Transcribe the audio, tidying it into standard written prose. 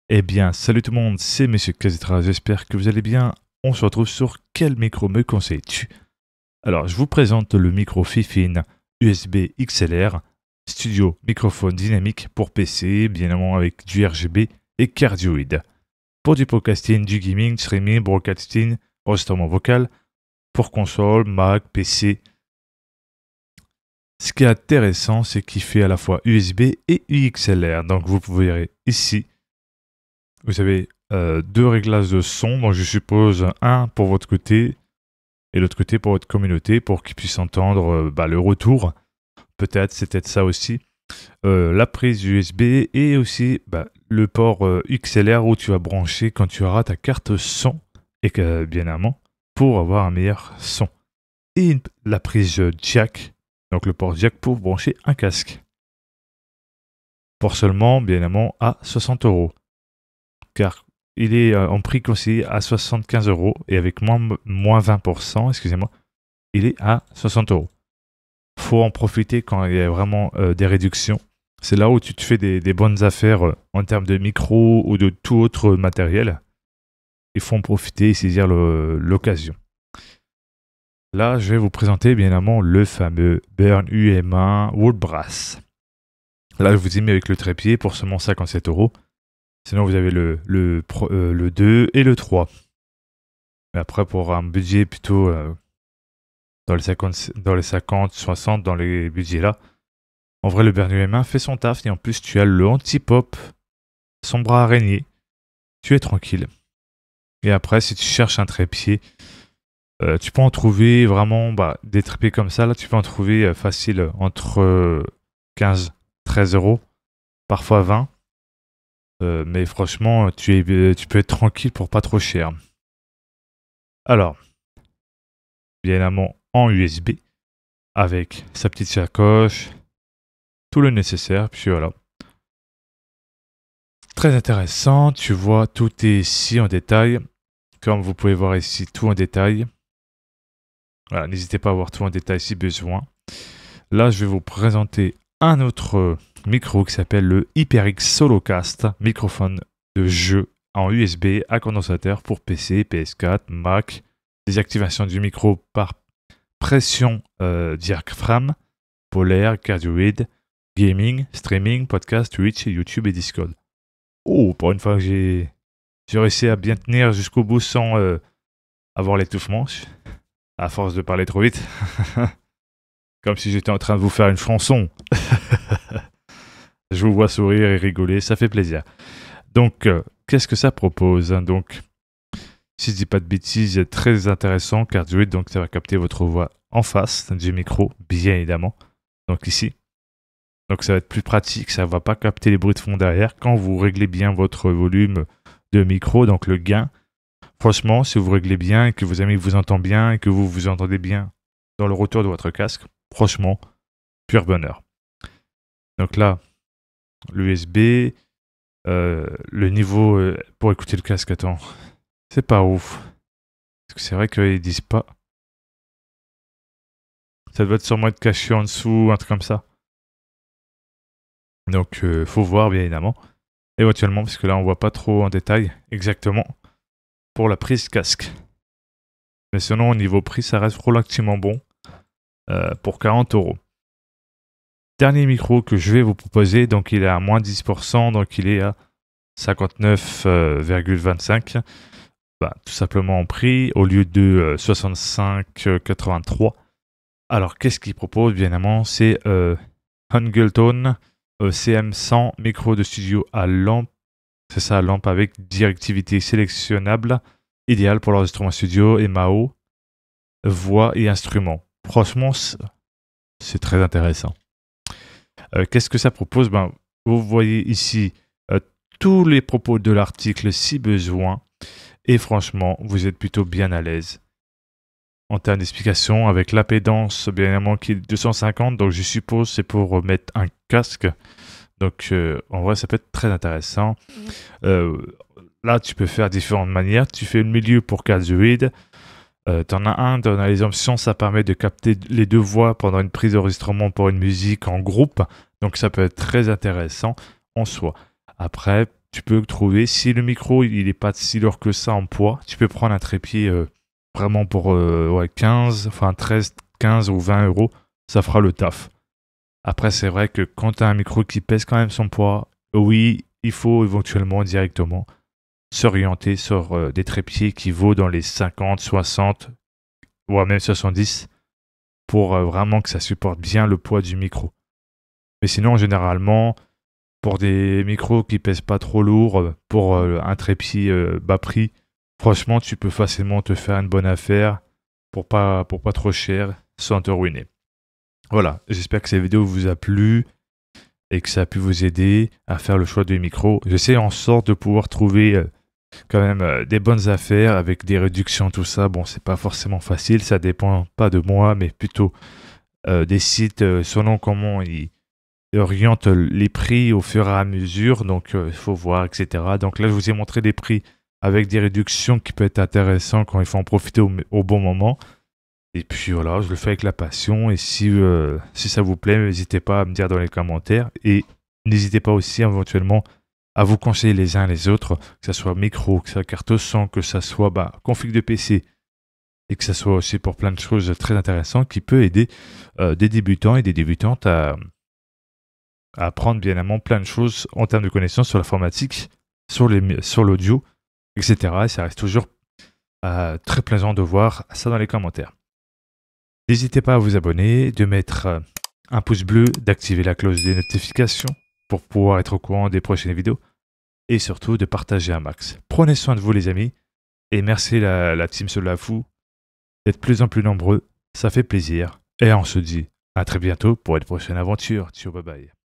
Eh bien, salut tout le monde, c'est Monsieur Kazitra, j'espère que vous allez bien. On se retrouve sur quel micro me conseilles-tu? Alors, je vous présente le micro Fifine USB XLR, studio microphone dynamique pour PC, bien évidemment avec du RGB et cardioïde. Pour du podcasting, du gaming, streaming, broadcasting, enregistrement vocal, pour console, Mac, PC. Ce qui est intéressant, c'est qu'il fait à la fois USB et XLR. Donc, vous verrez ici. Vous avez deux réglages de son, donc je suppose un pour votre côté et l'autre côté pour votre communauté pour qu'ils puissent entendre le retour. Peut-être, c'est peut-être ça aussi. La prise USB et aussi le port XLR où tu vas brancher quand tu auras ta carte son et bien évidemment pour avoir un meilleur son. Et la prise jack, donc le port jack pour brancher un casque. Pour seulement, bien évidemment, à 60 €. Car il est en prix conseillé à 75 € et avec moins 20%, excusez-moi, il est à 60 €. Faut en profiter quand il y a vraiment des réductions. C'est là où tu te fais des bonnes affaires en termes de micro ou de tout autre matériel. Il faut en profiter et saisir l'occasion. Là, je vais vous présenter bien évidemment le fameux Burn UM1 Wood Brass. Là, je vous ai mis avec le trépied pour seulement 57 €. Sinon, vous avez le 2 et le 3. Mais après, pour un budget plutôt dans les 50, 60, dans les budgets là, en vrai, le Burn UM1 fait son taf. Et en plus, tu as le anti-pop, son bras araignée. Tu es tranquille. Et après, si tu cherches un trépied, tu peux en trouver vraiment des trépieds comme ça. Là, tu peux en trouver facile entre 15, 13 €, parfois 20. Mais franchement, tu peux être tranquille pour pas trop cher. Alors, bien évidemment en USB, avec sa petite sacoche, tout le nécessaire, puis voilà. Très intéressant, tu vois, tout est ici en détail. Comme vous pouvez voir ici, tout en détail. Voilà, n'hésitez pas à voir tout en détail si besoin. Là, je vais vous présenter un autre micro qui s'appelle le HyperX Solocast, microphone de jeu en USB à condensateur pour PC, PS4, Mac, désactivation du micro par pression diaphragme, polaire, cardioïde, gaming, streaming, podcast, Twitch, YouTube et Discord. Oh, pour une fois que j'ai réussi à bien tenir jusqu'au bout sans avoir l'étouffement, à force de parler trop vite. Comme si j'étais en train de vous faire une chanson. Je vous vois sourire et rigoler, ça fait plaisir. Donc, qu'est-ce que ça propose? Donc, si je dis pas de bêtises, très intéressant, cardioïde, donc ça va capter votre voix en face du micro, bien évidemment. Donc ici. Donc ça va être plus pratique, ça ne va pas capter les bruits de fond derrière. Quand vous réglez bien votre volume de micro, donc le gain, franchement, si vous réglez bien et que vos amis vous entendent bien et que vous vous entendez bien dans le retour de votre casque, franchement, pur bonheur. Donc là, l'USB, le niveau pour écouter le casque, attends, c'est pas ouf. Parce que c'est vrai qu'ils disent pas. Ça doit sûrement être caché en dessous, un truc comme ça. Donc, faut voir bien évidemment. Éventuellement, parce que là, on voit pas trop en détail exactement pour la prise casque. Mais sinon, au niveau prix, ça reste relativement bon pour 40 €. Dernier micro que je vais vous proposer, donc il est à moins 10%, donc il est à 59,25. Tout simplement en prix, au lieu de 65,83. Alors, qu'est-ce qu'il propose? Bien évidemment, c'est Hangleton CM100 micro de studio à lampe. C'est ça, lampe avec directivité sélectionnable, idéal pour l'enregistrement studio, MAO, voix et instruments. Franchement, c'est très intéressant. Qu'est-ce que ça propose? Vous voyez ici tous les propos de l'article si besoin. Et franchement, vous êtes plutôt bien à l'aise. En termes d'explication, avec l'impédance, bien évidemment, qui est 250, donc je suppose c'est pour mettre un casque. Donc, en vrai, ça peut être très intéressant. Là, tu peux faire différentes manières. Tu fais le milieu pour cardioïde. T'en as les options, ça permet de capter les deux voix pendant une prise d'enregistrement pour une musique en groupe. Donc, ça peut être très intéressant en soi. Après, tu peux trouver, si le micro il n'est pas si lourd que ça en poids, tu peux prendre un trépied vraiment pour 13, 15 ou 20 euros, ça fera le taf. Après, c'est vrai que quand tu as un micro qui pèse quand même son poids, oui, il faut éventuellement directement s'orienter sur des trépieds qui vaut dans les 50, 60, voire même 70 pour vraiment que ça supporte bien le poids du micro. Mais sinon, généralement, pour des micros qui pèsent pas trop lourd, pour un trépied bas prix, franchement, tu peux facilement te faire une bonne affaire pour pas trop cher sans te ruiner. Voilà, j'espère que cette vidéo vous a plu et que ça a pu vous aider à faire le choix du micro. J'essaie en sorte de pouvoir trouver quand même des bonnes affaires avec des réductions, tout ça. Bon, c'est pas forcément facile, ça dépend pas de moi, mais plutôt des sites selon comment ils orientent les prix au fur et à mesure. Donc, il faut voir, etc. Donc là, je vous ai montré des prix avec des réductions qui peuvent être intéressants quand il faut en profiter au bon moment. Et puis voilà, je le fais avec la passion. Et si ça vous plaît, n'hésitez pas à me dire dans les commentaires. Et n'hésitez pas aussi éventuellement à vous conseiller les uns les autres, que ce soit micro, que ce soit carte son, que ce soit config de PC. Et que ce soit aussi pour plein de choses très intéressantes qui peut aider des débutants et des débutantes à apprendre bien évidemment plein de choses en termes de connaissances sur l'informatique, sur l'audio, etc. Et ça reste toujours très plaisant de voir ça dans les commentaires. N'hésitez pas à vous abonner, de mettre un pouce bleu, d'activer la cloche des notifications pour pouvoir être au courant des prochaines vidéos et surtout de partager un max. Prenez soin de vous les amis et merci la team Solafou d'être de plus en plus nombreux, ça fait plaisir et on se dit à très bientôt pour une prochaine aventure. Ciao, bye bye.